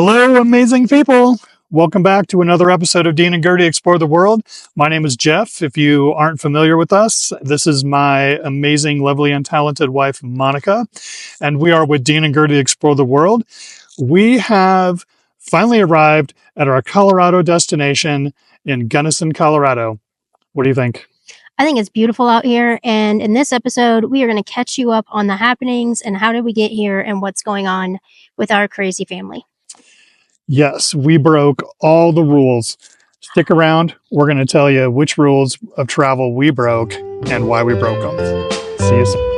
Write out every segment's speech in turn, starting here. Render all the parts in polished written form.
Hello, amazing people. Welcome back to another episode of Dean and Gertie Explore the World. My name is Jeff. If you aren't familiar with us, this is my amazing, lovely, and talented wife, Monica, and we are with Dean and Gertie Explore the World. We have finally arrived at our Colorado destination in Gunnison, Colorado. What do you think? I think it's beautiful out here, and in this episode, we are going to catch you up on the happenings and how did we get here and what's going on with our crazy family. Yes, we broke all the rules. Stick around. We're going to tell you which rules of travel we broke and why we broke them. See you soon.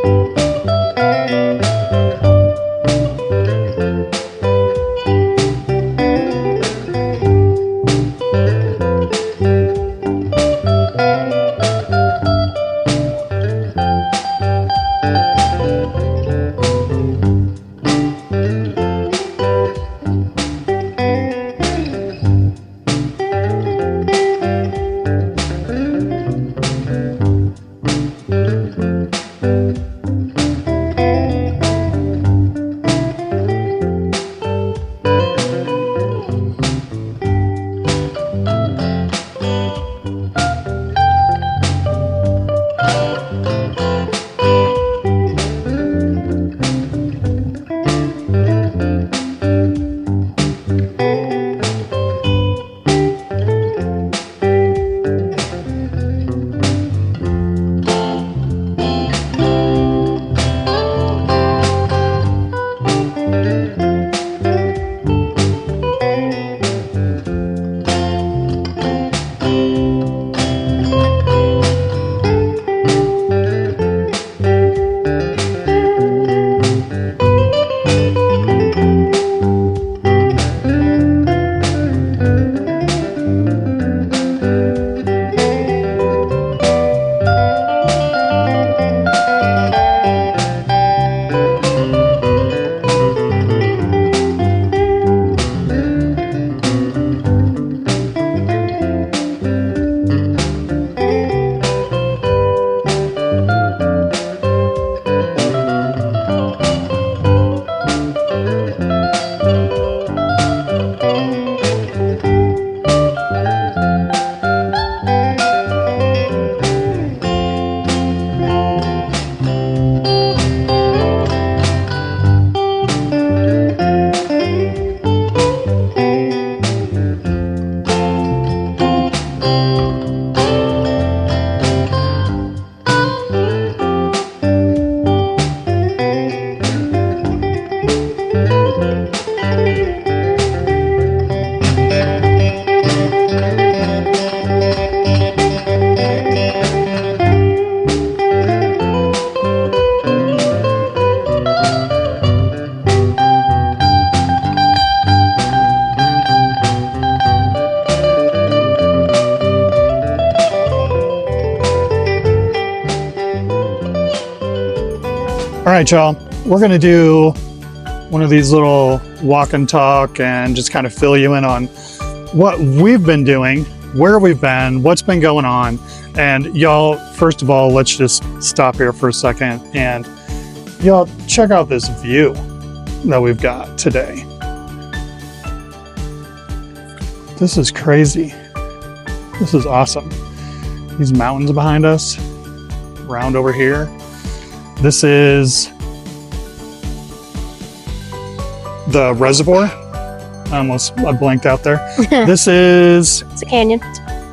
All right, y'all, we're going to do one of these little walk and talk and just kind of fill you in on what we've been doing, where we've been, what's been going on. And y'all, first of all, let's just stop here for a second and y'all check out this view that we've got today. This is crazy. This is awesome. These mountains behind us, around over here. This is the reservoir. I blanked out there. This is... It's a canyon.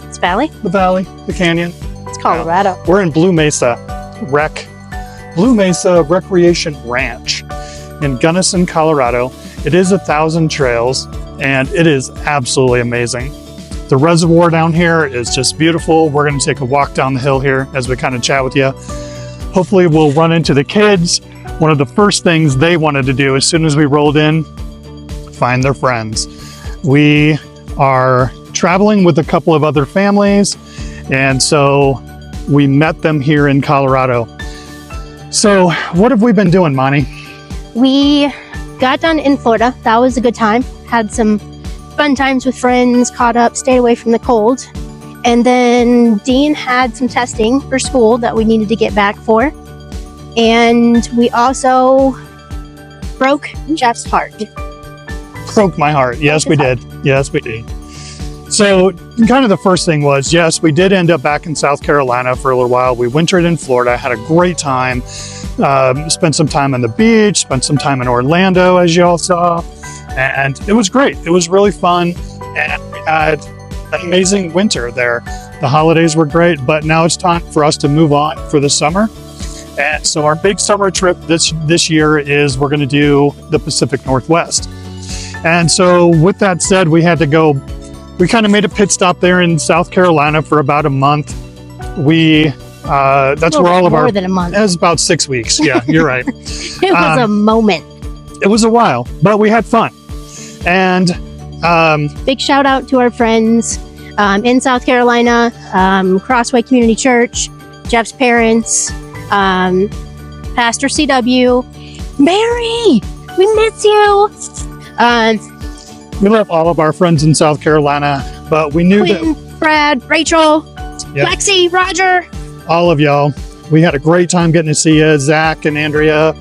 It's a valley. The valley, the canyon. It's Colorado. We're in Blue Mesa Recreation Ranch in Gunnison, Colorado. It is 1,000 trails and it is absolutely amazing. The reservoir down here is just beautiful. We're going to take a walk down the hill here as we kind of chat with you. Hopefully we'll run into the kids. One of the first things they wanted to do as soon as we rolled in, find their friends. We are traveling with a couple of other families, and so we met them here in Colorado. So what have we been doing, Monty? We got done in Florida. That was a good time. Had some fun times with friends, caught up, stayed away from the cold. And then Dean had some testing for school that we needed to get back for. And we also broke Jeff's heart. broke my heart. Yes, we did. Yes, we did. So kind of the first thing was, yes, we did end up back in South Carolina for a little while. We wintered in Florida, had a great time, spent some time on the beach, spent some time in Orlando, as you all saw, and it was great. It was really fun, and we had an amazing winter there. The holidays were great, but now it's time for us to move on for the summer. And so our big summer trip this year is we're going to do the Pacific Northwest. And so with that said, we had to go. We kind of made a pit stop there in South Carolina for about a month. That's where all of our— more than a month. It was about 6 weeks. Yeah, you're right. It was a moment. It was a while, but we had fun. And big shout out to our friends in South Carolina, Crossway Community Church, Jeff's parents, Pastor CW, Mary, we miss you. We love all of our friends in South Carolina, but we knew Quinn, that Brad, Rachel, Yep. Lexi, Roger. all of y'all, we had a great time getting to see you, Zach and Andrea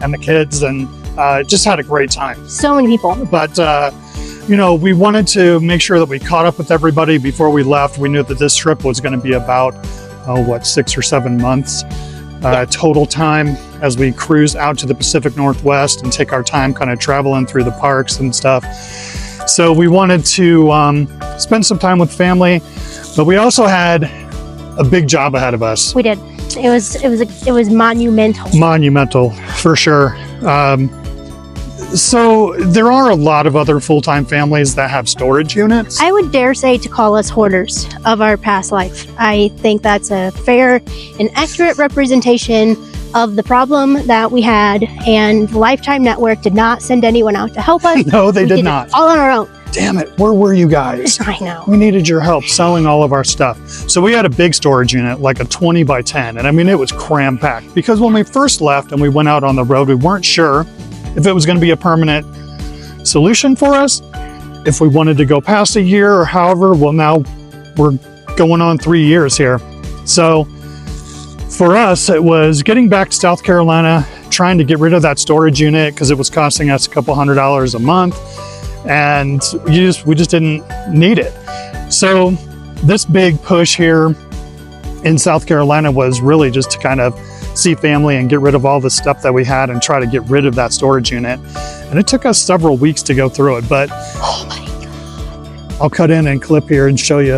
and the kids, and just had a great time. So many people. But, you know, we wanted to make sure that we caught up with everybody before we left. We knew that this trip was going to be about, 6 or 7 months total time as we cruise out to the Pacific Northwest and take our time kind of traveling through the parks and stuff. So we wanted to spend some time with family, but we also had a big job ahead of us. We did. It was monumental. Monumental, for sure. So there are a lot of other full-time families that have storage units. I would dare say to call us hoarders of our past life. I think that's a fair and accurate representation of the problem that we had, and Lifetime Network did not send anyone out to help us. No, they We did it not. all on our own. Damn it, where were you guys? I know. We needed your help selling all of our stuff. So we had a big storage unit, like a 20 by 10. And I mean, it was cram packed because when we first left and we went out on the road, we weren't sure if it was going to be a permanent solution for us, if we wanted to go past a year or however. Well, now we're going on 3 years here. So for us, it was getting back to South Carolina, trying to get rid of that storage unit because it was costing us a couple $100s a month. And we just didn't need it. So this big push here in South Carolina was really just to kind of see family and get rid of all the stuff that we had and try to get rid of that storage unit. And it took us several weeks to go through it, but Oh my God. I'll cut in and clip here and show you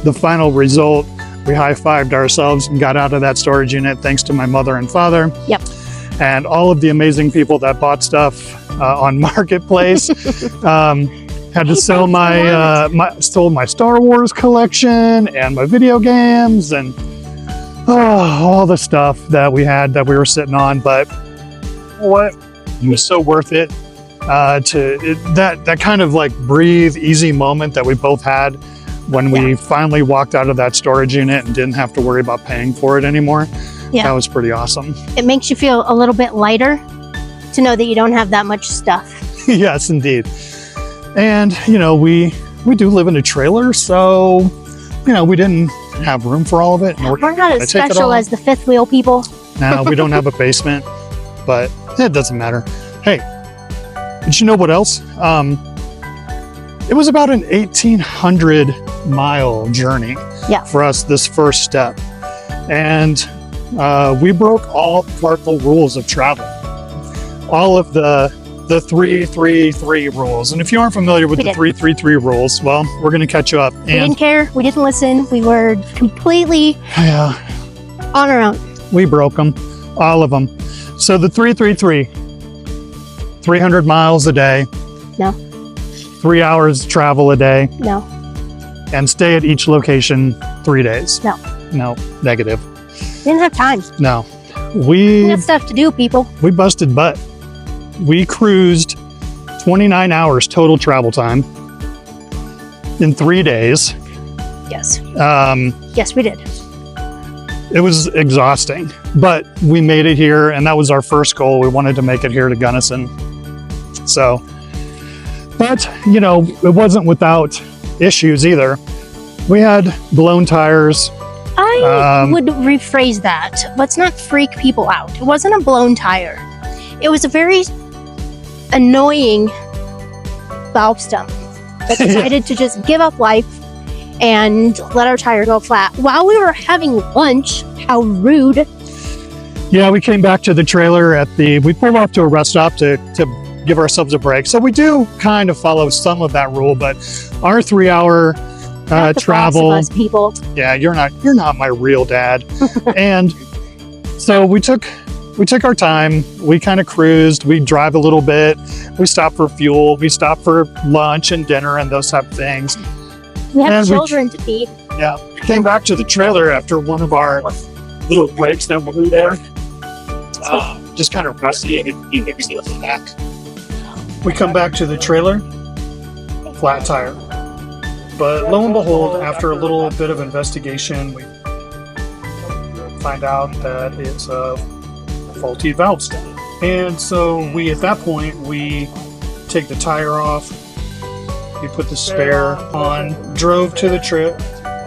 the final result. We high-fived ourselves and got out of that storage unit thanks to my mother and father. Yep. And all of the amazing people that bought stuff on Marketplace. Had to sell sold my Star Wars collection and my video games and all the stuff that we had that we were sitting on. But what, it was so worth it. That kind of like breathe easy moment that we both had when we finally walked out of that storage unit and didn't have to worry about paying for it anymore. Yeah. That was pretty awesome. It makes you feel a little bit lighter to know that you don't have that much stuff. Yes, indeed. And, you know, we do live in a trailer, so, you know, we didn't have room for all of it. We're not as special as the fifth wheel people. No, we don't have a basement, but it doesn't matter. Hey, did you know what else? It was about an 1,800-mile journey for us, this first step. And we broke all cardinal rules of travel. All of the 3-3-3 rules. And if you aren't familiar with the 3-3-3 rules, well, we're going to catch you up. We didn't care. We didn't listen. We were completely on our own. We broke them, all of them. So the 3-3-3, 300 miles a day. No. 3 hours travel a day. No. And stay at each location 3 days. No. No, negative. We didn't have time. No. We had stuff to do, people. We busted butt. We cruised 29 hours total travel time in 3 days. Yes. Yes, we did. It was exhausting, but we made it here, and that was our first goal. We wanted to make it here to Gunnison. So, but, you know, it wasn't without issues either. We had blown tires. I would rephrase that. Let's not freak people out. It wasn't a blown tire. It was a very annoying valve stem that decided to just give up life and let our tire go flat while we were having lunch. How rude. Yeah, we came back to the trailer we pulled off to a rest stop to give ourselves a break. So we do kind of follow some of that rule, but our 3-hour Not the travel, boss of us, people. yeah, you're not my real dad. And so we took our time. We kind of cruised. We drive a little bit. We stopped for fuel. We stopped for lunch and dinner and those type of things. We have And children to feed. Yeah, came back to the trailer after one of our little breaks that we were there. Just kind of rusty and back. We come back to the trailer, flat tire. But lo and behold, after a little bit of investigation, we find out that it's a faulty valve stem. And so at that point, we take the tire off, we put the spare on, drove to the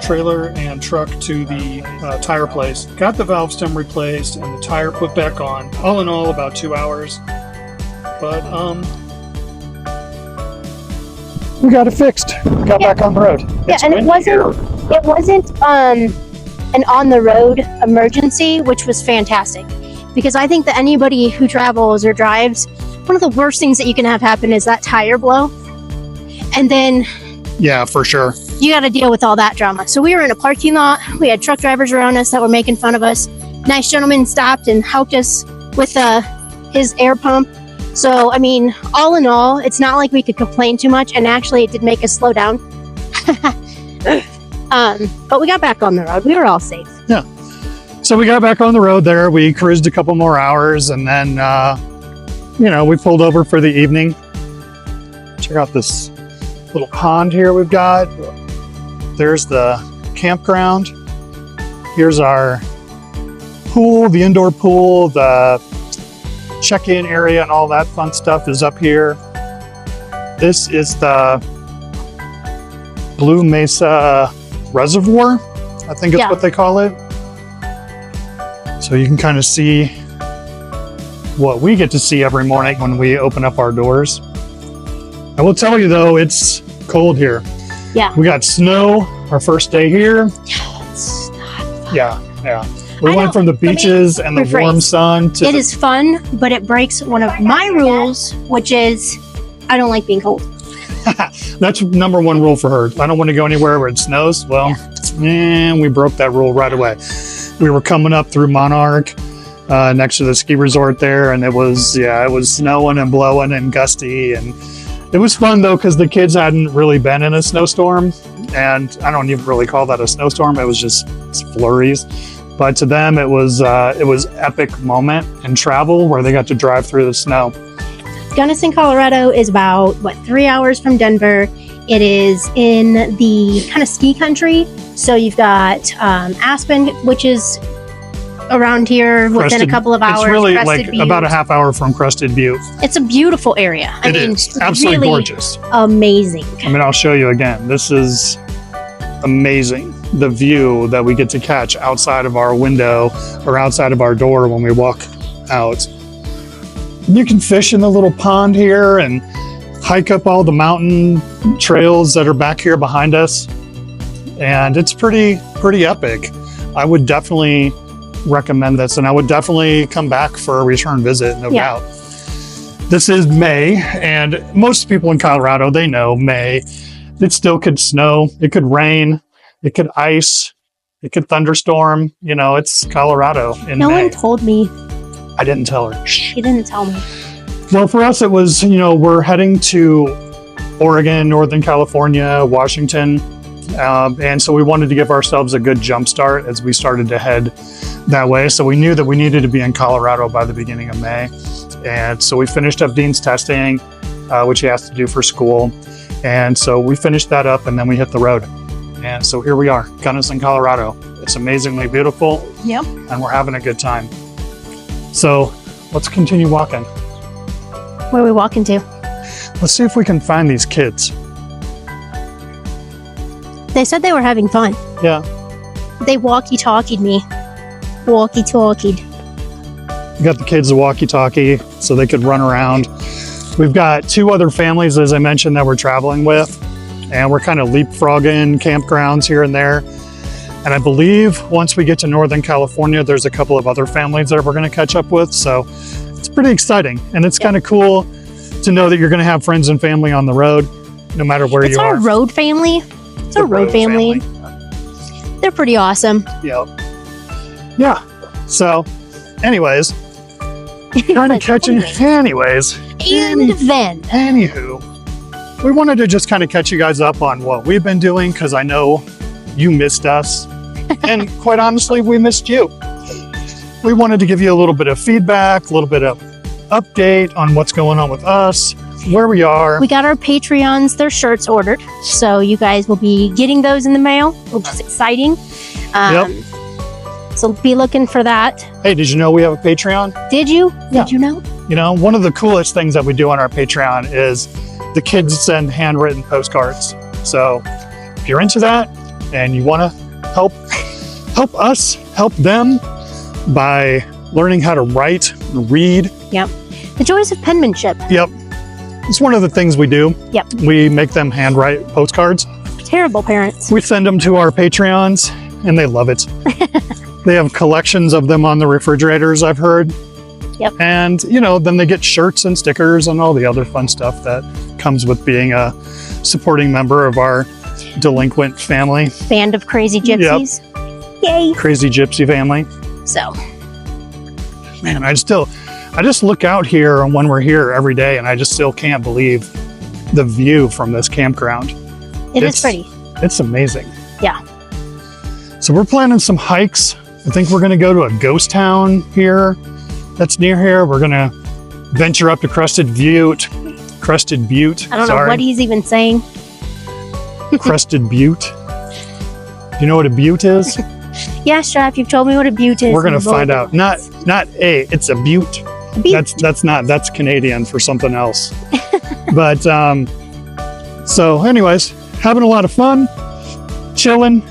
trailer and truck to the tire place, got the valve stem replaced and the tire put back on. All in all, about 2 hours. But we got it fixed. Got back on the road. Yeah, and it wasn't an on the road emergency, which was fantastic. Because I think that anybody who travels or drives, one of the worst things that you can have happen is that tire blow. And then yeah, for sure. you got to deal with all that drama. So we were in a parking lot. We had truck drivers around us that were making fun of us. Nice gentleman stopped and helped us with his air pump. So, I mean, all in all, it's not like we could complain too much. And actually, it did make us slow down. But we got back on the road. We were all safe. Yeah. So we got back on the road there. We cruised a couple more hours and then, we pulled over for the evening. Check out this little pond here we've got. There's the campground. Here's our pool, the indoor pool, the check-in area and all that fun stuff is up here. This is the Blue Mesa Reservoir, I think is what they call it. So you can kind of see what we get to see every morning when we open up our doors. I will tell you though, it's cold here. Yeah. We got snow our first day here. It's not fun. Yeah. We went from the beaches and the warm sun to It is fun, but it breaks one of my rules, which is I don't like being cold. That's number one rule for her. I don't want to go anywhere where it snows. Well, we broke that rule right away. We were coming up through Monarch, next to the ski resort there, and it was snowing and blowing and gusty, and it was fun though because the kids hadn't really been in a snowstorm, and I don't even really call that a snowstorm. It was just flurries, but to them it was epic moment in travel where they got to drive through the snow. Gunnison, Colorado is about 3 hours from Denver. It is in the kind of ski country. So you've got Aspen, which is around here within a couple of hours. It's really Crested like Butte. about a half hour from Crested Butte. It's a beautiful area. It is absolutely really gorgeous. Amazing. I mean, I'll show you again. This is amazing. The view that we get to catch outside of our window or outside of our door when we walk out. You can fish in the little pond here and hike up all the mountain trails that are back here behind us. And it's pretty epic. I would definitely recommend this, and I would definitely come back for a return visit, no doubt. This is May, and most people in Colorado, they know May. It still could snow, it could rain, it could ice, it could thunderstorm. It's Colorado in May. No one told me. I didn't tell her. She didn't tell me. Well, for us, it was, we're heading to Oregon, Northern California, Washington. And so we wanted to give ourselves a good jump start as we started to head that way. So we knew that we needed to be in Colorado by the beginning of May. And so we finished up Dean's testing, which he has to do for school. And so we finished that up and then we hit the road. And so here we are, Gunnison, Colorado. It's amazingly beautiful. Yep. And we're having a good time. So let's continue walking. Where are we walking to? Let's see if we can find these kids. They said they were having fun. Yeah. They walkie-talkied me. Walkie-talkied. We got the kids a walkie-talkie so they could run around. We've got 2 other families, as I mentioned, that we're traveling with, and we're kind of leapfrogging campgrounds here and there. And I believe once we get to Northern California, there's a couple of other families that we're going to catch up with. So it's pretty exciting, and it's kind of cool to know that you're going to have friends and family on the road, no matter where you are. It's our road family. It's our road family. They're pretty awesome. Yeah. So, anyways, kind of catching. Anywho, we wanted to just kind of catch you guys up on what we've been doing, because I know you missed us, and quite honestly, we missed you. We wanted to give you a little bit of feedback, a little bit of update on what's going on with us, where we are. We got our Patreons, their shirts ordered, so you guys will be getting those in the mail, which is exciting. So be looking for that. Hey, did you know we have a Patreon? Did you? Yeah. Did you know? You know, one of the coolest things that we do on our Patreon is the kids send handwritten postcards. So if you're into that and you want to help us help them by learning how to write, read. Yep. The joys of penmanship. Yep. It's one of the things we do. Yep. We make them handwrite postcards. Terrible parents. We send them to our Patreons, and they love it. They have collections of them on the refrigerators, I've heard. Yep. And, you know, then they get shirts and stickers and all the other fun stuff that comes with being a supporting member of our delinquent family. Band of crazy gypsies. Yep. Yay. Crazy gypsy family. So. Man, I just look out here when we're here every day, and I just still can't believe the view from this campground. It's pretty. It's amazing. Yeah. So we're planning some hikes. I think we're going to go to a ghost town here that's near here. We're going to venture up to Crested Butte. I don't know what he's even saying. Crested Butte. Do you know what a butte is? Yeah, Strap, you've told me what a butte is. We're going to find out. Not it's a butte. A butte. That's Canadian for something else. But so anyways, having a lot of fun, chilling,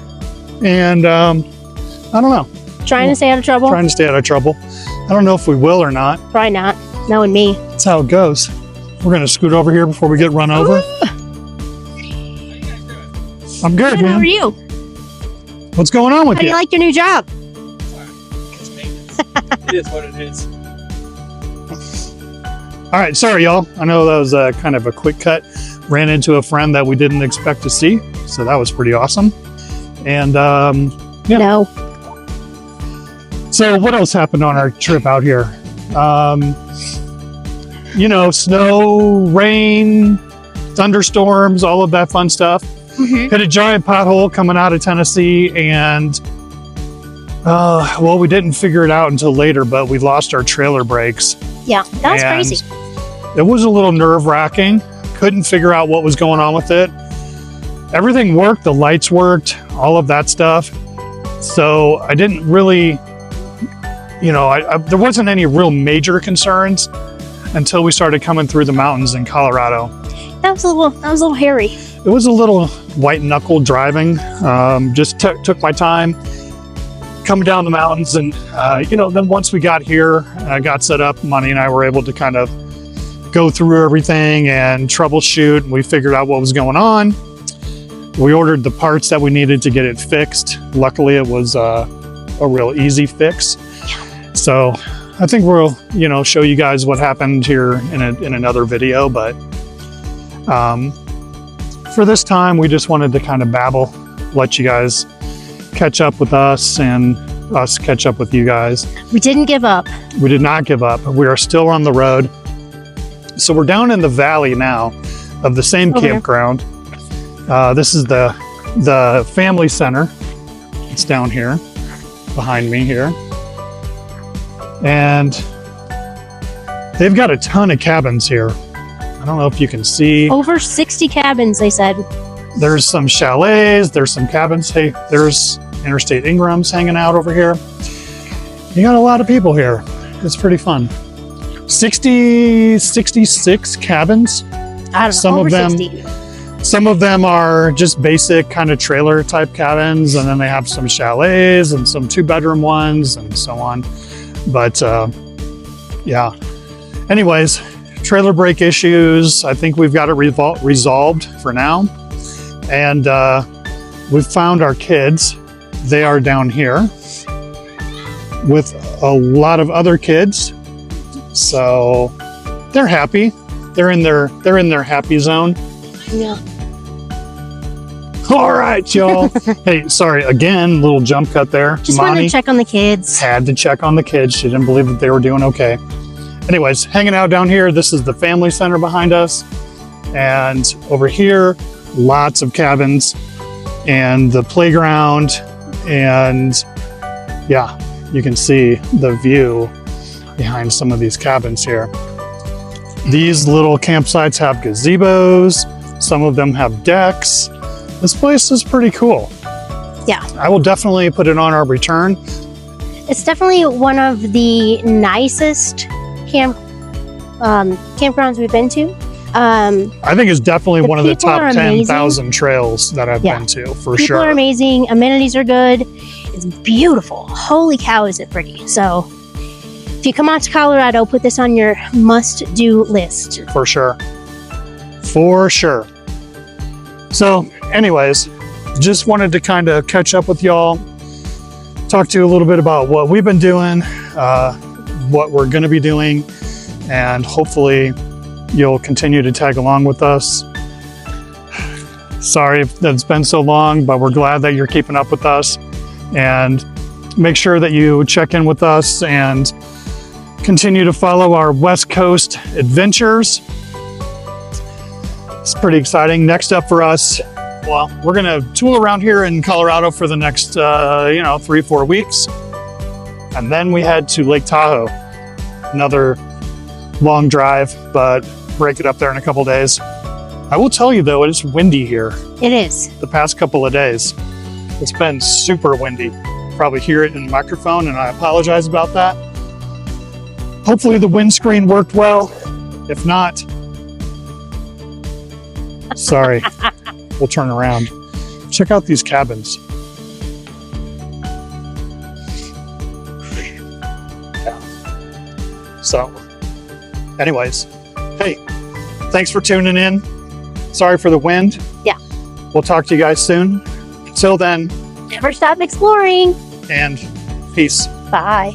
and I don't know. Trying to stay out of trouble? Trying to stay out of trouble. I don't know if we will or not. Probably not. Knowing me. That's how it goes. We're going to scoot over here before we get run over. I'm good, man. How are you? What's going on with How do you like your new job? It is what it is. All right, sorry, y'all. I know that was kind of a quick cut. Ran into a friend that we didn't expect to see, so that was pretty awesome. And yeah. No. So what else happened on our trip out here? You know, snow, rain, thunderstorms, all of that fun stuff. Mm-hmm. Hit a giant pothole coming out of Tennessee, and well, we didn't figure it out until later, but we lost our trailer brakes. Yeah, that was crazy. It was a little nerve-wracking. Couldn't figure out what was going on with it. Everything worked, the lights worked, all of that stuff. So I didn't really, you know, there wasn't any real major concerns until we started coming through the mountains in Colorado. That was a little hairy. It was a little white knuckle driving. Just took my time coming down the mountains, and you know, then once we got here, got set up, Money and I were able to kind of go through everything and troubleshoot. We figured out what was going on. We ordered the parts that we needed to get it fixed. Luckily, it was a real easy fix. So I think we'll, you know, show you guys what happened here in another video. But for this time, we just wanted to kind of babble, let you guys catch up with us and us catch up with you guys. We didn't give up. We did not give up. We are still on the road. So we're down in the valley now of the same campground. This is the family center. It's down here behind me here. And they've got a ton of cabins here. I don't know if you can see. Over 60 cabins, they said. There's some chalets, there's some cabins. Hey, there's Interstate Ingram's hanging out over here. You got a lot of people here. It's pretty fun. 66 cabins. I don't know, over 60. Some of them are just basic kind of trailer type cabins, and then they have some chalets and some 2-bedroom ones and so on. But yeah. Anyways, trailer brake issues, I think we've got it resolved for now. And we've found our kids. They are down here with a lot of other kids. So they're happy. They're in their happy zone. Yeah. All right, y'all. Hey, sorry, again, little jump cut there. Just wanted to check on the kids. Had to check on the kids. She didn't believe that they were doing okay. Anyways, hanging out down here. This is the family center behind us. And over here, lots of cabins and the playground. And yeah, you can see the view behind some of these cabins here. These little campsites have gazebos. Some of them have decks. This place is pretty cool. Yeah. I will definitely put it on our return. It's definitely one of the nicest campgrounds we've been to. I think it's definitely one of the people top are 10,000 trails that I've Yeah. been to, for People sure. are amazing. Amenities are good. It's beautiful. Holy cow, is it pretty. So if you come out to Colorado, put this on your must-do list. For sure. For sure. So anyways, just wanted to kind of catch up with y'all, talk to you a little bit about what we've been doing, what we're going to be doing, and hopefully you'll continue to tag along with us. Sorry that it's been so long, but we're glad that you're keeping up with us, and make sure that you check in with us and continue to follow our West Coast adventures. It's pretty exciting. Next up for us, well, we're gonna tool around here in Colorado for the next 3-4 weeks, and then we head to Lake Tahoe. Another long drive, but break it up there in a couple days. I will tell you though, it's windy here It is. the past couple of days. It's been super windy. Probably hear it in the microphone, and I apologize about that. Hopefully the windscreen worked well. If not, sorry. We'll turn around. Check out these cabins. Yeah. So, anyways, hey, thanks for tuning in. Sorry for the wind. Yeah. We'll talk to you guys soon. Until then, Never stop exploring. and peace. Bye.